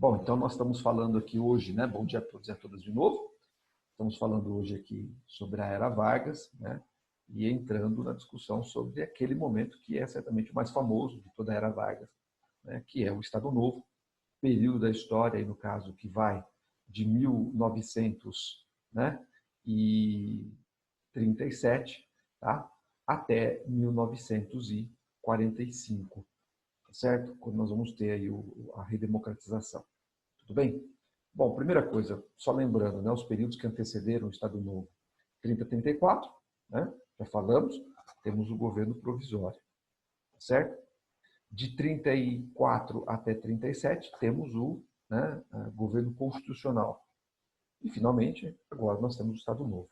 Bom, então nós estamos falando aqui hoje, né? Bom dia a todos e a todas de novo. Estamos falando hoje aqui sobre a Era Vargas, né? E entrando na discussão sobre aquele momento que é certamente o mais famoso de toda a Era Vargas, né? Que é o Estado Novo, período da história, aí no caso, que vai de 1937, tá? Até 1945. Certo? Quando nós vamos ter aí a redemocratização. Tudo bem? Bom, primeira coisa, só lembrando, né, os períodos que antecederam o Estado Novo. 30 a 34, né, já falamos, temos o governo provisório. Certo? De 34 até 37, temos o governo constitucional. E, finalmente, agora nós temos o Estado Novo.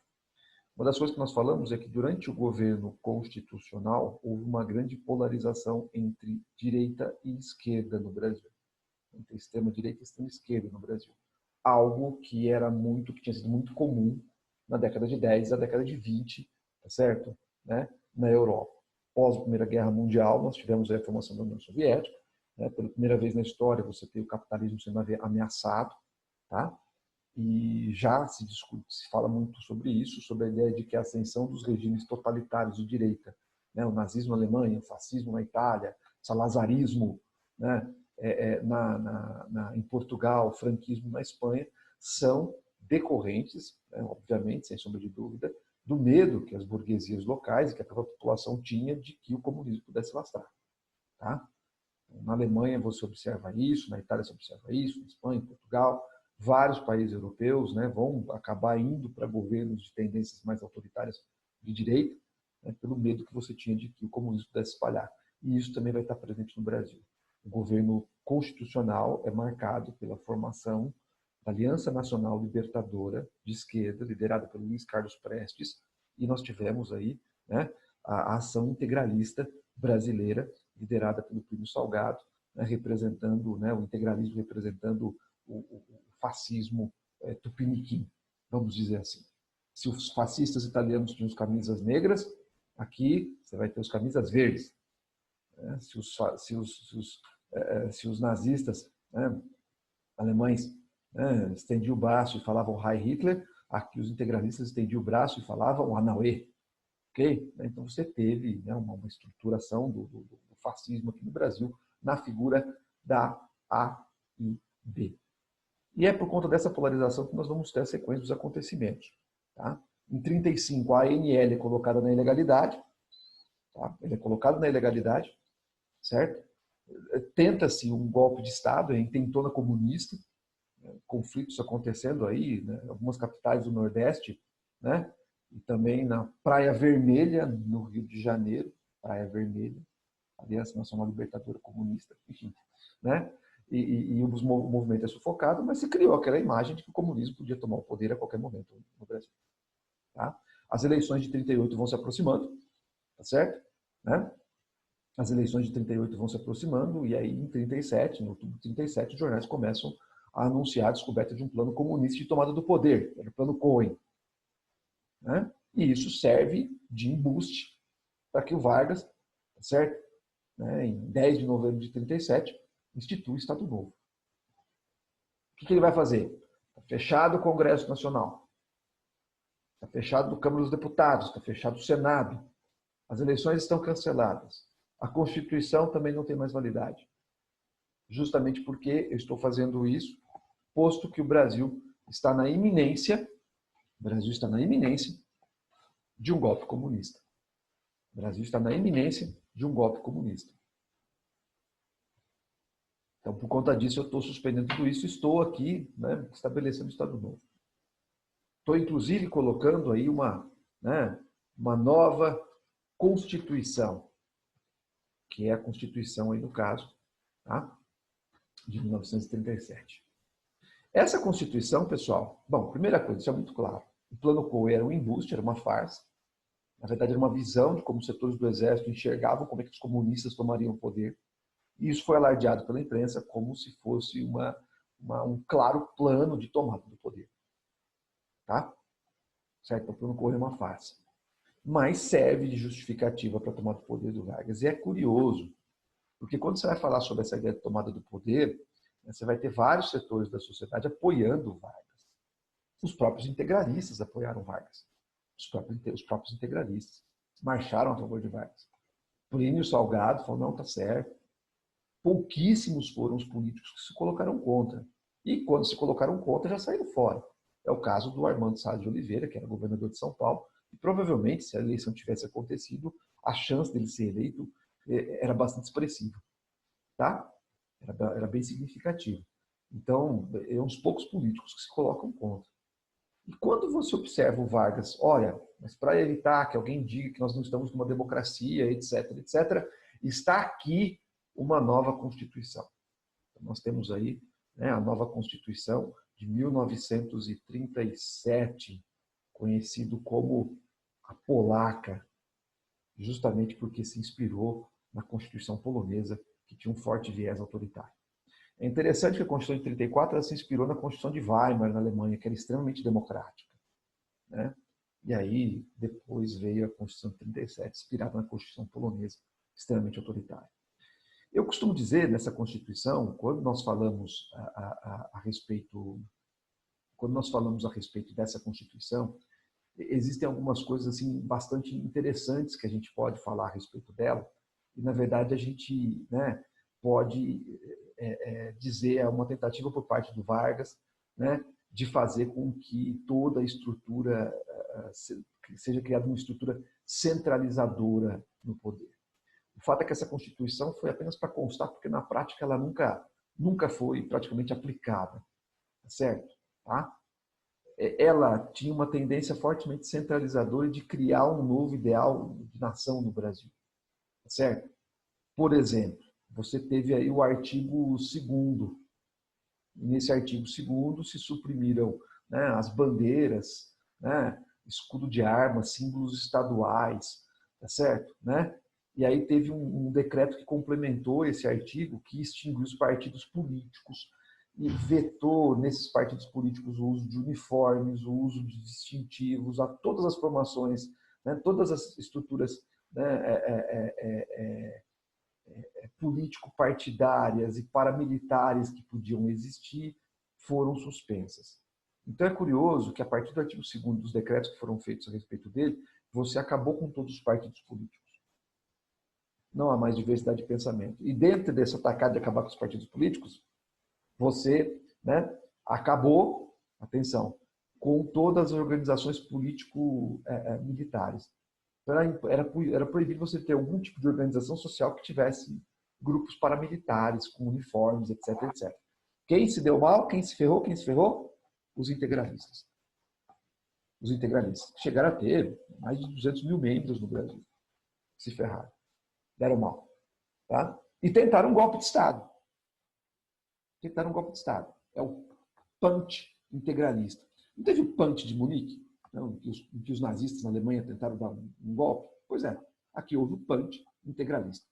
Uma das coisas que nós falamos é que durante o governo constitucional houve uma grande polarização entre direita e esquerda no Brasil. Entre extrema-direita e extrema-esquerda no Brasil. Algo que tinha sido muito comum na década de 10 e na década de 20, tá certo? Né? Na Europa. Pós a Primeira Guerra Mundial, nós tivemos a formação da União Soviética. Né? Pela primeira vez na história, você tem o capitalismo sendo ameaçado, tá? E já se discute, se fala muito sobre isso, sobre a ideia de que a ascensão dos regimes totalitários de direita, né, o nazismo na Alemanha, o fascismo na Itália, o salazarismo, né, em Portugal, o franquismo na Espanha, são decorrentes, né, obviamente, sem sombra de dúvida, do medo que as burguesias locais e que a própria população tinha de que o comunismo pudesse lastrar. Tá? Na Alemanha você observa isso, na Itália você observa isso, na Espanha, em Portugal. Vários países europeus, né, vão acabar indo para governos de tendências mais autoritárias de direita, né, pelo medo que você tinha de que o comunismo pudesse espalhar. E isso também vai estar presente no Brasil. O governo constitucional é marcado pela formação da Aliança Nacional Libertadora de Esquerda, liderada pelo Luiz Carlos Prestes, e nós tivemos aí, né, a ação integralista brasileira, liderada pelo Plínio Salgado, né, representando, né, o integralismo representando o fascismo tupiniquim, vamos dizer assim. Se os fascistas italianos tinham as camisas negras, aqui você vai ter as camisas verdes. Se os nazistas, né, alemães, né, estendiam o braço e falavam Heil Hitler, aqui os integralistas estendiam o braço e falavam Anauê. Okay? Então você teve, né, uma estruturação do fascismo aqui no Brasil na figura da AIB. E é por conta dessa polarização que nós vamos ter a sequência dos acontecimentos. Tá? Em 1935, a ANL é colocada na ilegalidade. Tá? Ele é colocado na ilegalidade, certo? Tenta-se um golpe de Estado, é intentona comunista, né? Conflitos acontecendo aí, né? Algumas capitais do Nordeste, né? E também na Praia Vermelha, no Rio de Janeiro, Praia Vermelha, Aliança Nacional Libertadora Comunista, enfim, né? E o movimento é sufocado, mas se criou aquela imagem de que o comunismo podia tomar o poder a qualquer momento no Brasil. Tá? As eleições de 38 vão se aproximando, tá certo? Né? As eleições de 38 vão se aproximando, e aí em 37, em outubro de 37, os jornais começam a anunciar a descoberta de um plano comunista de tomada do poder, era o plano Cohen. Né? E isso serve de embuste para que o Vargas, tá certo? Né? Em 10 de novembro de 37, institui o Estado Novo. O que ele vai fazer? Está fechado o Congresso Nacional, está fechado a Câmara dos Deputados, está fechado o Senado, as eleições estão canceladas, a Constituição também não tem mais validade. Justamente porque eu estou fazendo isso, posto que o Brasil está na iminência, de um golpe comunista. O Brasil está na iminência de um golpe comunista. Então, por conta disso, eu estou suspendendo tudo isso e estou aqui, né, estabelecendo o Estado Novo. Estou, inclusive, colocando aí uma nova Constituição, que é a Constituição, aí no caso, tá, de 1937. Essa Constituição, pessoal, bom, primeira coisa, isso é muito claro. O Plano Cohen era um embuste, era uma farsa. Na verdade, era uma visão de como os setores do Exército enxergavam como é que os comunistas tomariam o poder. E isso foi alardeado pela imprensa como se fosse um claro plano de tomada do poder. Tá? Certo? O plano Cohen é uma farsa. Mas serve de justificativa para a tomada do poder do Vargas. E é curioso, porque quando você vai falar sobre essa ideia de tomada do poder, Você vai ter vários setores da sociedade apoiando Vargas. Os próprios integralistas apoiaram Vargas. Os próprios integralistas marcharam a favor de Vargas. Plínio Salgado falou, não, tá certo. Pouquíssimos foram os políticos que se colocaram contra. E quando se colocaram contra, já saíram fora. É o caso do Armando Salles de Oliveira, que era governador de São Paulo, e provavelmente, se a eleição tivesse acontecido, a chance dele ser eleito era bastante expressiva. Tá? Era bem significativo. Então, é uns poucos políticos que se colocam contra. E quando você observa o Vargas, olha, mas para evitar que alguém diga que nós não estamos numa democracia, etc., etc., está aqui uma nova Constituição. Então, nós temos aí, né, a nova Constituição de 1937, conhecido como a Polaca, justamente porque se inspirou na Constituição polonesa, que tinha um forte viés autoritário. É interessante que a Constituição de 34 ela se inspirou na Constituição de Weimar, na Alemanha, que era extremamente democrática, né? E aí, depois veio a Constituição de 37, inspirada na Constituição polonesa, extremamente autoritária. Eu costumo dizer, nessa Constituição, quando nós falamos a respeito dessa Constituição, existem algumas coisas assim, bastante interessantes que a gente pode falar a respeito dela, e, na verdade, a gente, né, pode dizer uma tentativa por parte do Vargas, né, de fazer com que toda a estrutura seja criada uma estrutura centralizadora no poder. O fato é que essa Constituição foi apenas para constar, porque na prática ela nunca foi praticamente aplicada, certo? Tá? Ela tinha uma tendência fortemente centralizadora de criar um novo ideal de nação no Brasil, certo? Por exemplo, você teve aí o artigo 2º. Nesse artigo 2º se suprimiram, né, as bandeiras, né, escudo de armas, símbolos estaduais, tá certo? Né? E aí teve um decreto que complementou esse artigo, que extinguiu os partidos políticos e vetou nesses partidos políticos o uso de uniformes, o uso de distintivos, a todas as formações, né, todas as estruturas, né, político-partidárias e paramilitares que podiam existir foram suspensas. Então é curioso que a partir do artigo 2º dos decretos que foram feitos a respeito dele, você acabou com todos os partidos políticos. Não há mais diversidade de pensamento. E dentro dessa tacada de acabar com os partidos políticos, você, né, acabou, atenção, com todas as organizações político-militares. Era proibido você ter algum tipo de organização social que tivesse grupos paramilitares, com uniformes, etc, etc. Quem se deu mal? Quem se ferrou? Quem se ferrou? Os integralistas. Os integralistas. Chegaram a ter mais de 200 mil membros no Brasil. Se ferraram. Deram mal. Tá? E tentaram um golpe de Estado. Tentaram um golpe de Estado. É o punch integralista. Não teve o punch de Munique? Não, em que os nazistas na Alemanha tentaram dar um golpe? Pois é, aqui houve o punch integralista.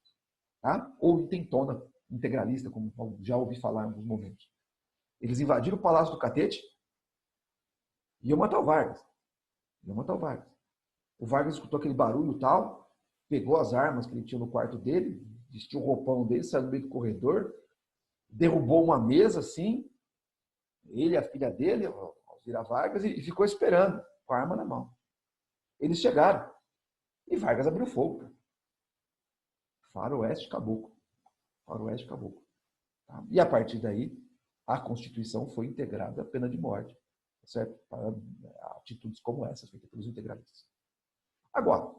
Tá? Ou intentona integralista, como já ouvi falar em alguns momentos. Eles invadiram o Palácio do Catete e iam matar o Vargas. Iam matar o Vargas. O Vargas escutou aquele barulho tal, pegou as armas que ele tinha no quarto dele, vestiu o roupão dele, saiu do meio do corredor, derrubou uma mesa assim, ele e a filha dele, Alzira Vargas, e ficou esperando, com a arma na mão. Eles chegaram e Vargas abriu fogo. Cara. Faroeste caboclo. Faroeste caboclo. Tá? E a partir daí, a Constituição foi integrada à pena de morte, certo? Para atitudes como essas feitas pelos integralistas. Agora,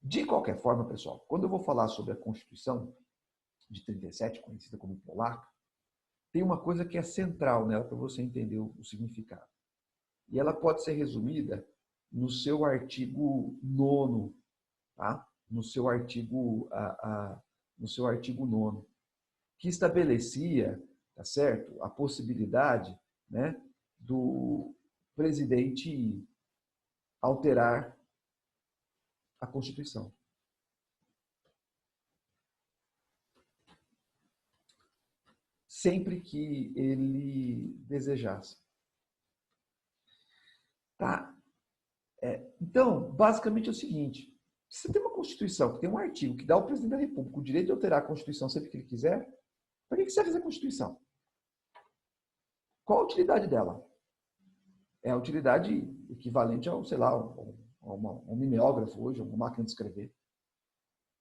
de qualquer forma, pessoal, quando eu vou falar sobre a Constituição de 37, conhecida como Polaca, tem uma coisa que é central nela para você entender o significado. E ela pode ser resumida no seu artigo 9º, tá? No seu artigo 9º, que estabelecia, tá certo, a possibilidade, né, do presidente alterar a Constituição. Sempre que ele desejasse. Tá? Então, basicamente é o seguinte, se você tem uma Constituição que tem um artigo que dá ao presidente da República o direito de alterar a Constituição sempre que ele quiser, para que você vai fazer a Constituição? Qual a utilidade dela? É a utilidade equivalente ao, sei lá, a um mimeógrafo hoje, a uma máquina de escrever.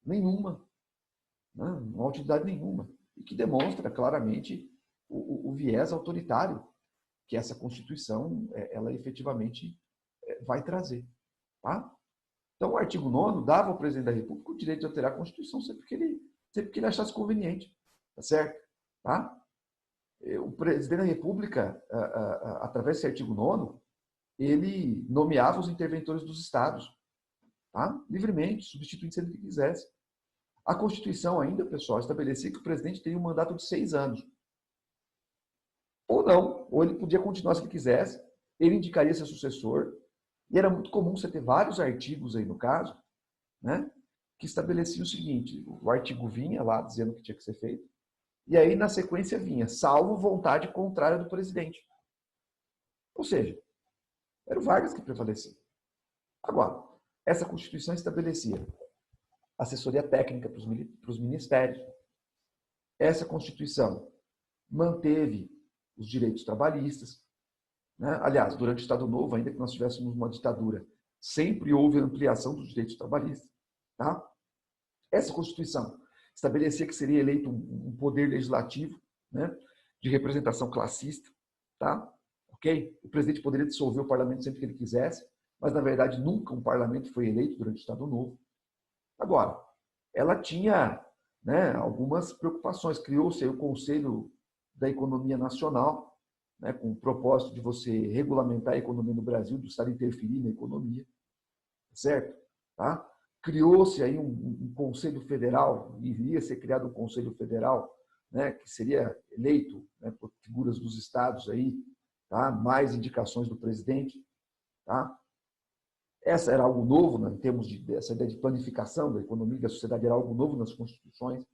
Nenhuma. Não há utilidade nenhuma. E que demonstra claramente o viés autoritário que essa Constituição, ela efetivamente vai trazer. Tá? Então, o artigo 9º dava ao presidente da República o direito de alterar a Constituição sempre que ele achasse conveniente. Tá certo? Tá? O presidente da República, através desse artigo 9º, ele nomeava os interventores dos estados, tá? Livremente, substituindo se ele quisesse. A Constituição ainda, pessoal, estabelecia que o presidente teria um mandato de 6 anos. Ou não, ou ele podia continuar se ele quisesse, ele indicaria seu sucessor, e era muito comum você ter vários artigos aí no caso, né, que estabeleciam o seguinte: o artigo vinha lá dizendo o que tinha que ser feito, e aí na sequência vinha, salvo vontade contrária do presidente. Ou seja, era o Vargas que prevalecia. Agora, essa Constituição estabelecia assessoria técnica para os ministérios. Essa Constituição manteve os direitos trabalhistas. Né? Aliás, durante o Estado Novo, ainda que nós tivéssemos uma ditadura, sempre houve ampliação dos direitos trabalhistas. Tá? Essa Constituição estabelecia que seria eleito um poder legislativo, né, de representação classista. Tá? Okay? O presidente poderia dissolver o parlamento sempre que ele quisesse, mas, na verdade, nunca um parlamento foi eleito durante o Estado Novo. Agora, ela tinha, né, algumas preocupações. Criou-se o Conselho da Economia Nacional, né, com o propósito de você regulamentar a economia no Brasil, do Estado interferir na economia, certo? Tá? Criou-se aí um Conselho Federal, iria ser criado um Conselho Federal, né, que seria eleito, né, por figuras dos estados aí, tá? Mais indicações do presidente, tá? Essa era algo novo, né, em termos dessa ideia de planificação da economia e da sociedade, era algo novo nas constituições,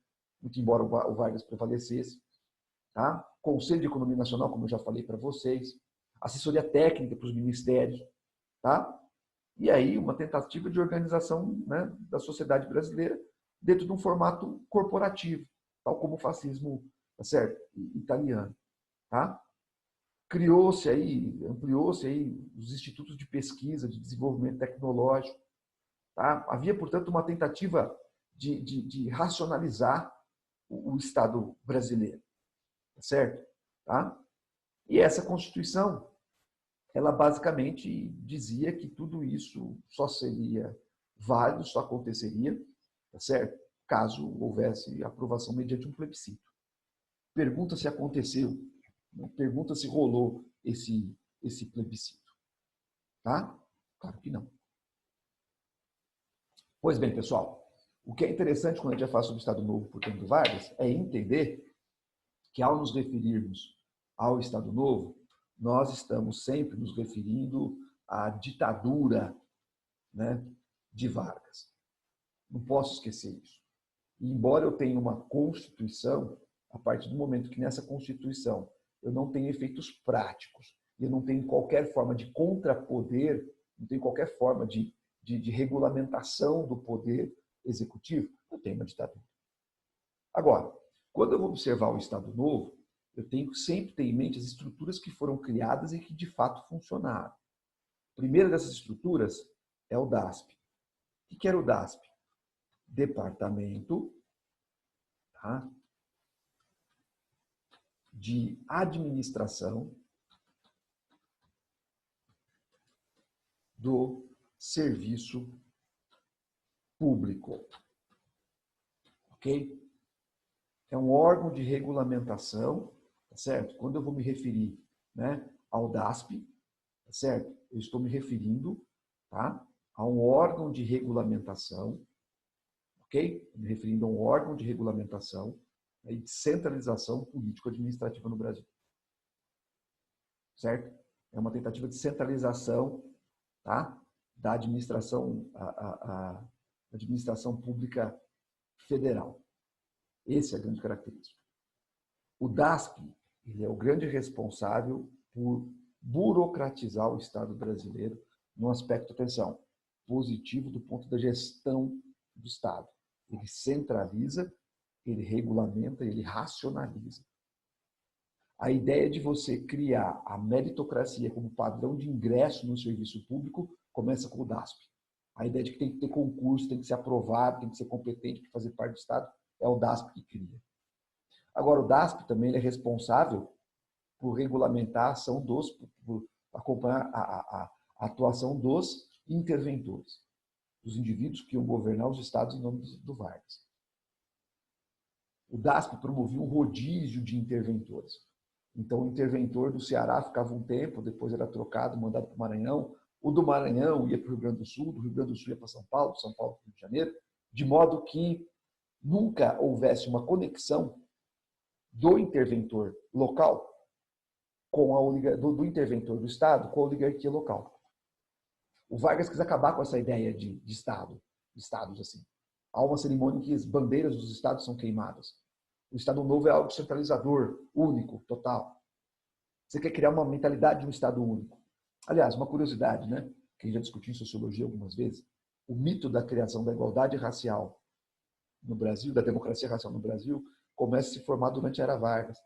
muito embora o Vargas prevalecesse. Tá? Conselho de Economia Nacional, como eu já falei para vocês, assessoria técnica para os ministérios, tá? E aí uma tentativa de organização, né, da sociedade brasileira dentro de um formato corporativo, tal como o fascismo, tá certo? Italiano. Tá? Criou-se aí, ampliou-se aí os institutos de pesquisa, de desenvolvimento tecnológico. Tá? Havia, portanto, uma tentativa de racionalizar o Estado brasileiro. Certo? Tá? E essa Constituição, ela basicamente dizia que tudo isso só seria válido, só aconteceria, tá certo? Caso houvesse aprovação mediante um plebiscito. Pergunta se aconteceu, pergunta se rolou esse plebiscito. Tá? Claro que não. Pois bem, pessoal, o que é interessante quando a gente fala sobre o Estado Novo, portanto, do Vargas, é entender que ao nos referirmos ao Estado Novo, nós estamos sempre nos referindo à ditadura, né, de Vargas. Não posso esquecer isso. E, embora eu tenha uma Constituição, a partir do momento que nessa Constituição eu não tenho efeitos práticos, eu não tenho qualquer forma de contrapoder, não tenho qualquer forma de regulamentação do poder executivo, eu tenho uma ditadura. Agora, quando eu vou observar o Estado Novo, eu tenho que sempre ter em mente as estruturas que foram criadas e que de fato funcionaram. A primeira dessas estruturas é o DASP. O que era o DASP? Departamento, tá, de Administração do Serviço Público. Ok? É um órgão de regulamentação, tá certo? Quando eu vou me referir, né, ao DASP, tá certo? Eu estou me referindo, tá, a um órgão de regulamentação, ok? Me referindo a um órgão de regulamentação, né, e de centralização político-administrativa no Brasil. Certo? É uma tentativa de centralização, tá, da administração, a administração pública federal. Essa é a grande característica. O DASP, ele é o grande responsável por burocratizar o Estado brasileiro no aspecto, atenção, positivo do ponto da gestão do Estado. Ele centraliza, ele regulamenta, ele racionaliza. A ideia de você criar a meritocracia como padrão de ingresso no serviço público começa com o DASP. A ideia de que tem que ter concurso, tem que ser aprovado, tem que ser competente para fazer parte do Estado, é o DASP que cria. Agora, o DASP também ele é responsável por regulamentar a ação por acompanhar a atuação dos interventores, dos indivíduos que iam governar os estados em nome do Vargas. O DASP promovia um rodízio de interventores. Então, o interventor do Ceará ficava um tempo, depois era trocado, mandado para o Maranhão. O do Maranhão ia para o Rio Grande do Rio Grande do Sul ia para São Paulo para o Rio de Janeiro, de modo que nunca houvesse uma conexão do interventor local com do interventor do Estado com a oligarquia local. O Vargas quis acabar com essa ideia de Estado, de Estados assim. Há uma cerimônia em que as bandeiras dos Estados são queimadas. O Estado Novo é algo centralizador, único, total. Você quer criar uma mentalidade de um Estado único. Aliás, uma curiosidade, né? Que já discutiu em sociologia algumas vezes, o mito da criação da igualdade racial no Brasil, da democracia racial no Brasil, começa a se formar durante a era Vargas.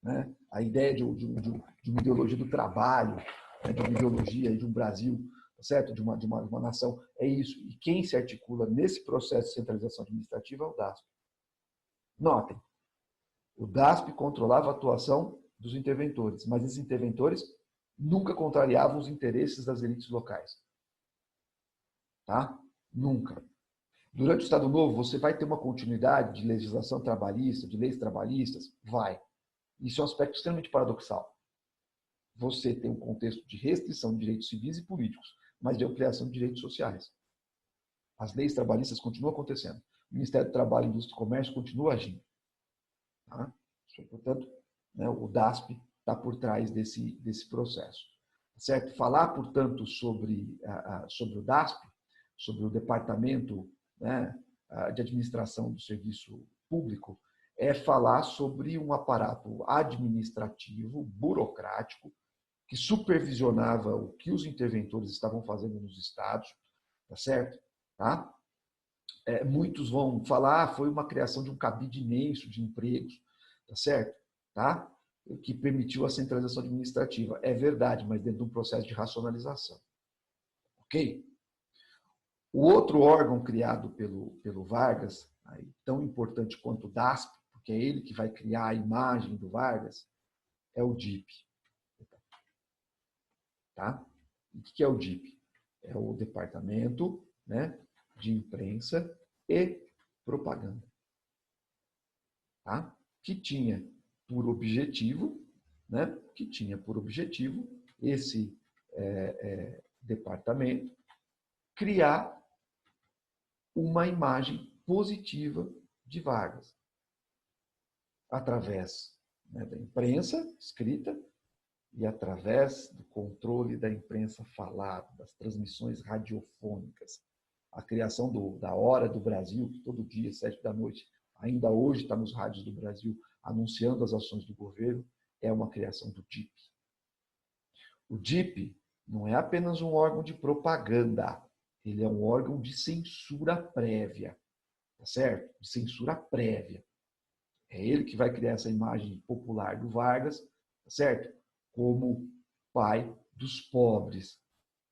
Né? A ideia de uma ideologia do trabalho, né? De uma ideologia de um Brasil, certo? De uma nação, é isso. E quem se articula nesse processo de centralização administrativa é o DASP. Notem, o DASP controlava a atuação dos interventores, mas esses interventores nunca contrariavam os interesses das elites locais. Tá? Nunca. Durante o Estado Novo, você vai ter uma continuidade de legislação trabalhista, de leis trabalhistas? Vai. Isso é um aspecto extremamente paradoxal. Você tem um contexto de restrição de direitos civis e políticos, mas de ampliação de direitos sociais. As leis trabalhistas continuam acontecendo. O Ministério do Trabalho, Indústria e Comércio continua agindo. Tá? Portanto, né, o DASP está por trás desse processo. Certo? Falar, portanto, sobre o DASP, sobre o Departamento, né, de Administração do Serviço Público, é falar sobre um aparato administrativo, burocrático, que supervisionava o que os interventores estavam fazendo nos estados, tá certo? Tá? Muitos vão falar, foi uma criação de um cabide imenso de empregos, tá certo? Tá? Que permitiu a centralização administrativa. É verdade, mas dentro de um processo de racionalização. Ok? O outro órgão criado pelo Vargas, aí, tão importante quanto o DASP, porque é ele que vai criar a imagem do Vargas, é o DIP. Tá? O que é o DIP? É o Departamento, né, de Imprensa e Propaganda. Tá? Que tinha por objetivo, né, esse departamento criar uma imagem positiva de Vargas, através, né, da imprensa escrita e através do controle da imprensa falada, das transmissões radiofônicas. A criação da Hora do Brasil, que todo dia, 7 da noite, ainda hoje está nos rádios do Brasil, anunciando as ações do governo, é uma criação do DIP. O DIP não é apenas um órgão de propaganda, ele é um órgão de censura prévia, tá certo? De censura prévia. É ele que vai criar essa imagem popular do Vargas, tá certo? Como pai dos pobres.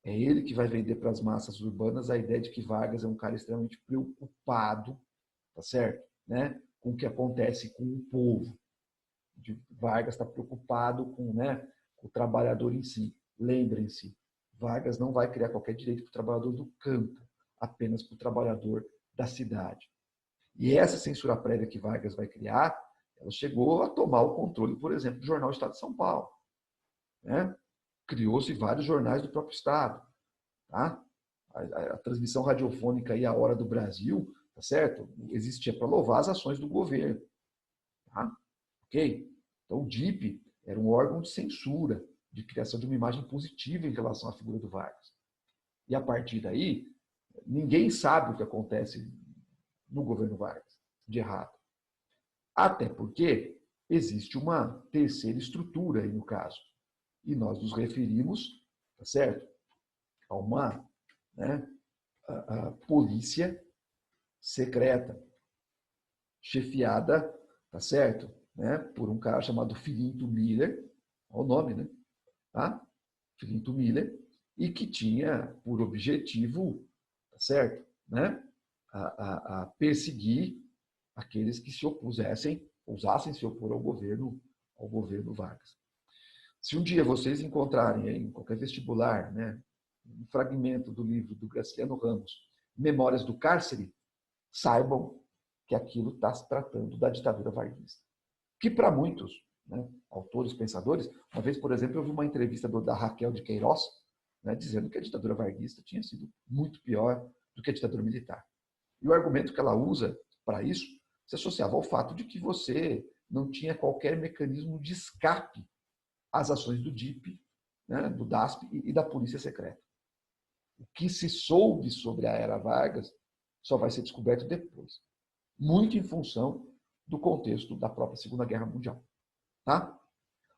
É ele que vai vender para as massas urbanas a ideia de que Vargas é um cara extremamente preocupado, tá certo? Né? Com o que acontece com o povo. Vargas está preocupado com o trabalhador em si. Lembrem-se, Vargas não vai criar qualquer direito para o trabalhador do campo, apenas para o trabalhador da cidade. E essa censura prévia que Vargas vai criar, ela chegou a tomar o controle, por exemplo, do jornal Estado de São Paulo. Né? Criou-se vários jornais do próprio Estado. Tá? A transmissão radiofônica aí, A Hora do Brasil, tá certo? Existia para louvar as ações do governo. Tá? Ok? Então, o DIP era um órgão de censura, de criação de uma imagem positiva em relação à figura do Vargas. E a partir daí, ninguém sabe o que acontece no governo Vargas de errado. Até porque existe uma terceira estrutura aí no caso. E nós nos referimos, tá certo? A uma a polícia secreta, chefiada, tá certo? né, por um cara chamado Filinto Miller, olha o nome, né? Tá? Filinto Miller, e que tinha por objetivo, tá certo, né, a perseguir aqueles que se opusessem, ousassem se opor ao governo Vargas. Se um dia vocês encontrarem em qualquer vestibular, né, um fragmento do livro do Graciliano Ramos, Memórias do Cárcere, saibam que aquilo está se tratando da ditadura varguista. Que para muitos, né, autores, pensadores, uma vez, por exemplo, eu vi uma entrevista da Raquel de Queiroz, né, dizendo que a ditadura varguista tinha sido muito pior do que a ditadura militar. E o argumento que ela usa para isso se associava ao fato de que você não tinha qualquer mecanismo de escape às ações do DIP, né, do DASP e da Polícia Secreta. O que se soube sobre a era Vargas só vai ser descoberto depois, muito em função do contexto da própria Segunda Guerra Mundial. Tá?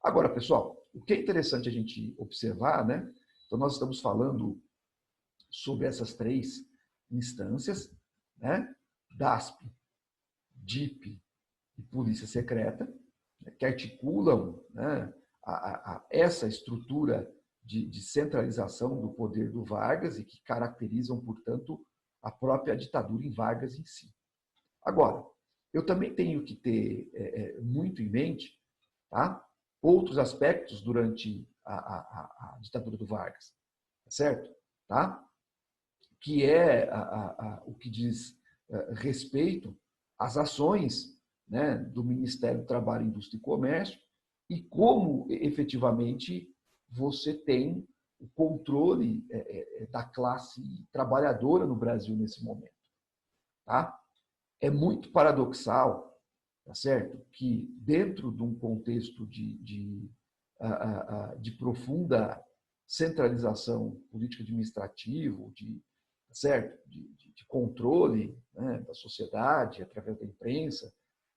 Agora, pessoal, o que é interessante a gente observar, né? Então, nós estamos falando sobre essas três instâncias, né? DASP, DIP e Polícia Secreta, né? Que articulam, né, essa estrutura de centralização do poder do Vargas e que caracterizam, portanto, a própria ditadura em Vargas em si. Agora, eu também tenho que ter muito em mente, tá, outros aspectos durante a ditadura do Vargas, certo? Tá? Que é o que diz respeito às ações, né, do Ministério do Trabalho, Indústria e Comércio e como efetivamente você tem o controle da classe trabalhadora no Brasil nesse momento. Tá? É muito paradoxal, tá certo, que dentro de um contexto de profunda centralização político-administrativo, tá certo, de controle, né, da sociedade através da imprensa,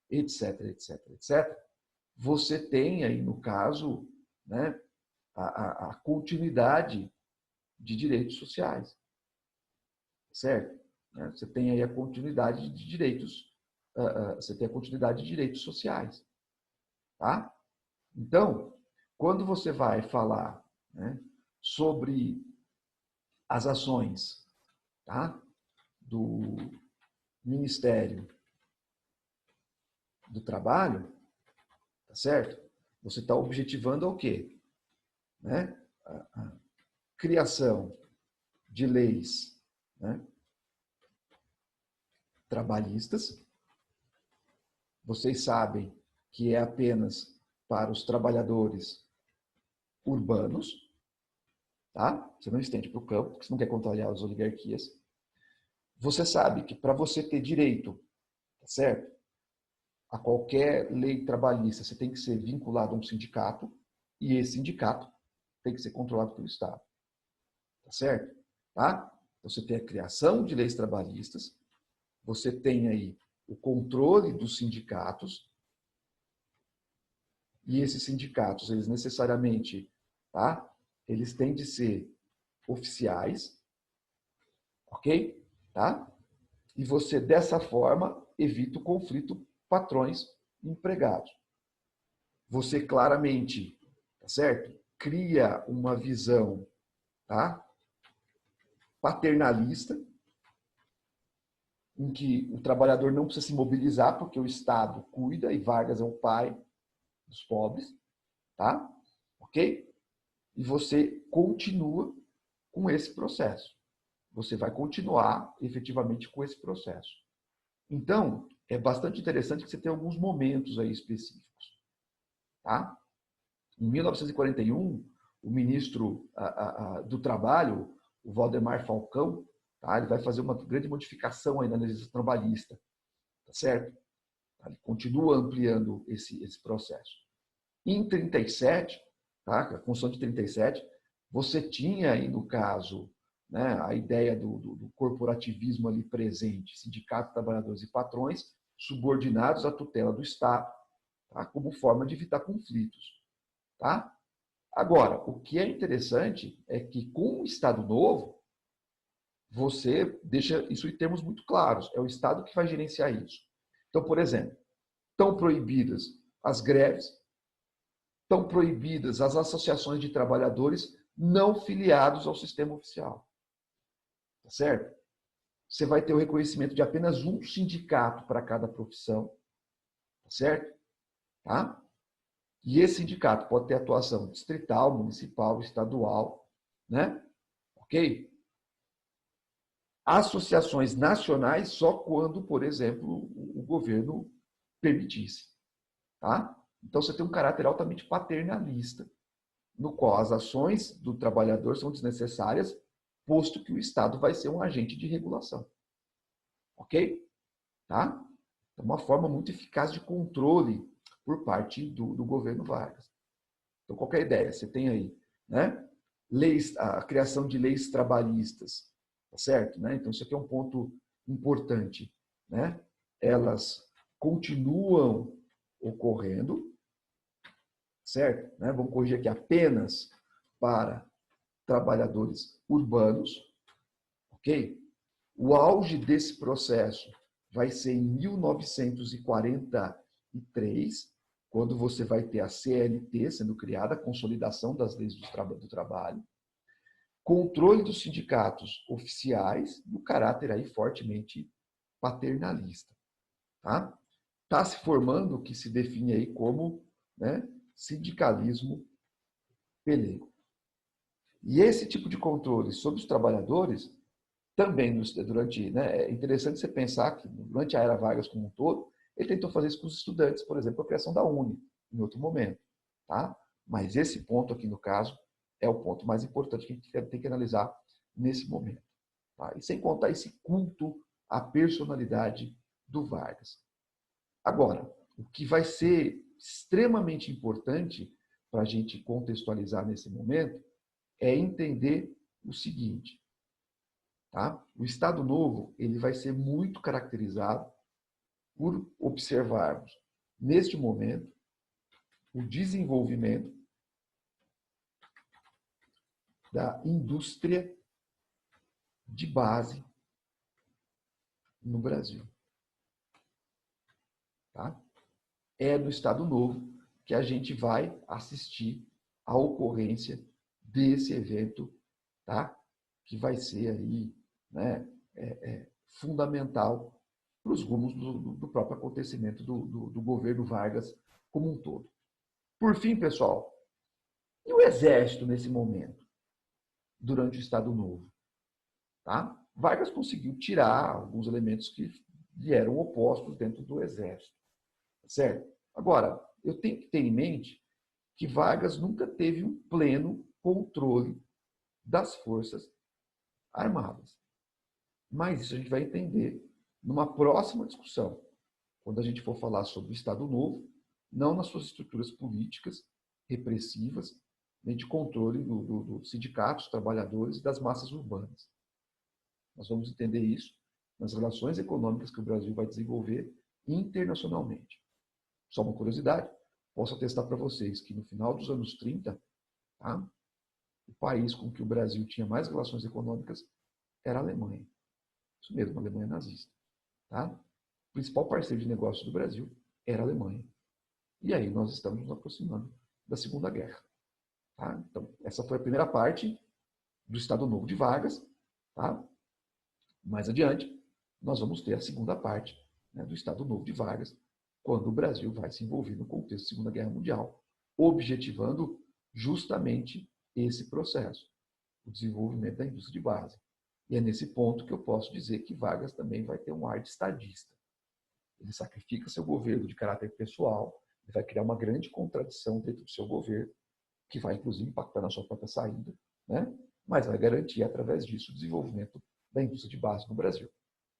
etc., etc., etc., você tem aí, no caso, né, a continuidade de direitos sociais, certo? Você tem aí a continuidade de direitos, você tem a continuidade de direitos sociais, tá? Então, quando você vai falar, né, sobre as ações, tá, do Ministério do Trabalho, tá certo? Você está objetivando o quê? Né? A criação de leis, né, trabalhistas. Vocês sabem que é apenas para os trabalhadores urbanos, tá? Você não estende para o campo, porque você não quer controlar as oligarquias. Você sabe que para você ter direito, tá certo, a qualquer lei trabalhista, você tem que ser vinculado a um sindicato, e esse sindicato tem que ser controlado pelo Estado. Tá certo? Tá? Então, você tem a criação de leis trabalhistas, você tem aí o controle dos sindicatos, e esses sindicatos, eles necessariamente, tá? Eles têm de ser oficiais, ok? Tá? E você, dessa forma, evita o conflito patrões-empregados. Você claramente, tá certo? Cria uma visão, tá, paternalista, em que o trabalhador não precisa se mobilizar porque o Estado cuida e Vargas é o pai dos pobres, tá? Ok? E você continua com esse processo. Você vai continuar efetivamente com esse processo. Então, é bastante interessante que você tenha alguns momentos aí específicos, tá? Em 1941, o ministro do Trabalho, o Valdemar Falcão, tá? Ele vai fazer uma grande modificação aí na legislação trabalhista, tá certo? Ele continua ampliando esse processo. Em 37, tá? A Constituição de 37, você tinha aí, no caso, né, a ideia do corporativismo ali presente, sindicatos, trabalhadores e patrões, subordinados à tutela do Estado, tá? Como forma de evitar conflitos. Tá? Agora, o que é interessante é que com o Estado Novo, você deixa isso em termos muito claros. É o Estado que vai gerenciar isso. Então, por exemplo, estão proibidas as greves, estão proibidas as associações de trabalhadores não filiados ao sistema oficial. Tá certo? Você vai ter o reconhecimento de apenas um sindicato para cada profissão. Tá certo? Tá? E esse sindicato pode ter atuação distrital, municipal, estadual, né? Ok? Associações nacionais só quando, por exemplo, o governo permitisse. Tá? Então, você tem um caráter altamente paternalista, no qual as ações do trabalhador são desnecessárias, posto que o Estado vai ser um agente de regulação. Ok? Tá? É uma forma muito eficaz de controle por parte do governo Vargas. Então, qual é a ideia? Você tem aí, né, leis, a criação de leis trabalhistas, tá certo? Né? Então, isso aqui é um ponto importante. Né? Elas continuam ocorrendo, certo? Né? Vamos corrigir aqui apenas para trabalhadores urbanos, ok? O auge desse processo vai ser em 1943, quando você vai ter a CLT sendo criada, a consolidação das leis do trabalho, controle dos sindicatos oficiais, no caráter aí fortemente paternalista. Tá? Tá se formando o que se define aí como, né, sindicalismo pelego. E esse tipo de controle sobre os trabalhadores também durante, né, é interessante você pensar que durante a era Vargas como um todo, ele tentou fazer isso com os estudantes, por exemplo, a criação da UNE, em outro momento. Tá? Mas esse ponto aqui, no caso, é o ponto mais importante que a gente tem que analisar nesse momento. Tá? E sem contar esse culto à personalidade do Vargas. Agora, o que vai ser extremamente importante para a gente contextualizar nesse momento é entender o seguinte. Tá? O Estado Novo ele vai ser muito caracterizado por observarmos, neste momento, o desenvolvimento da indústria de base no Brasil. Tá? É no Estado Novo que a gente vai assistir à ocorrência desse evento, tá? Que vai ser aí, né, fundamental para os rumos do próprio acontecimento do governo Vargas como um todo. Por fim, pessoal, e o Exército nesse momento, durante o Estado Novo? Tá? Vargas conseguiu tirar alguns elementos que lhe eram opostos dentro do Exército. Certo? Agora, eu tenho que ter em mente que Vargas nunca teve um pleno controle das Forças Armadas. Mas isso a gente vai entender numa próxima discussão, quando a gente for falar sobre o Estado Novo, não nas suas estruturas políticas, repressivas, nem de controle dos sindicatos, trabalhadores e das massas urbanas. Nós vamos entender isso nas relações econômicas que o Brasil vai desenvolver internacionalmente. Só uma curiosidade, posso atestar para vocês que no final dos anos 30, tá, o país com que o Brasil tinha mais relações econômicas era a Alemanha. Isso mesmo, a Alemanha nazista. Tá? O principal parceiro de negócios do Brasil era a Alemanha. E aí nós estamos nos aproximando da Segunda Guerra. Tá? Então, essa foi a primeira parte do Estado Novo de Vargas. Tá? Mais adiante, nós vamos ter a segunda parte, né, do Estado Novo de Vargas, quando o Brasil vai se envolver no contexto da Segunda Guerra Mundial, objetivando justamente esse processo, o desenvolvimento da indústria de base. E é nesse ponto que eu posso dizer que Vargas também vai ter um ar de estadista. Ele sacrifica seu governo de caráter pessoal, ele vai criar uma grande contradição dentro do seu governo, que vai, inclusive, impactar na sua própria saída, né? Mas vai garantir, através disso, o desenvolvimento da indústria de base no Brasil.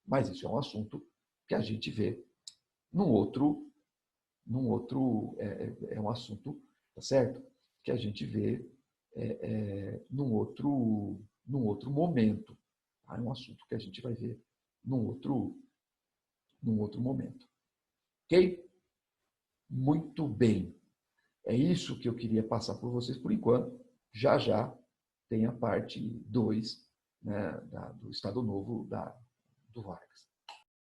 Mas isso é um assunto que a gente vê num outro é um assunto, tá certo? Que a gente vê num outro momento. Tá? É um assunto que a gente vai ver num outro momento. Ok? Muito bem. É isso que eu queria passar por vocês por enquanto. Já já tem a parte 2, né, do Estado Novo do Vargas.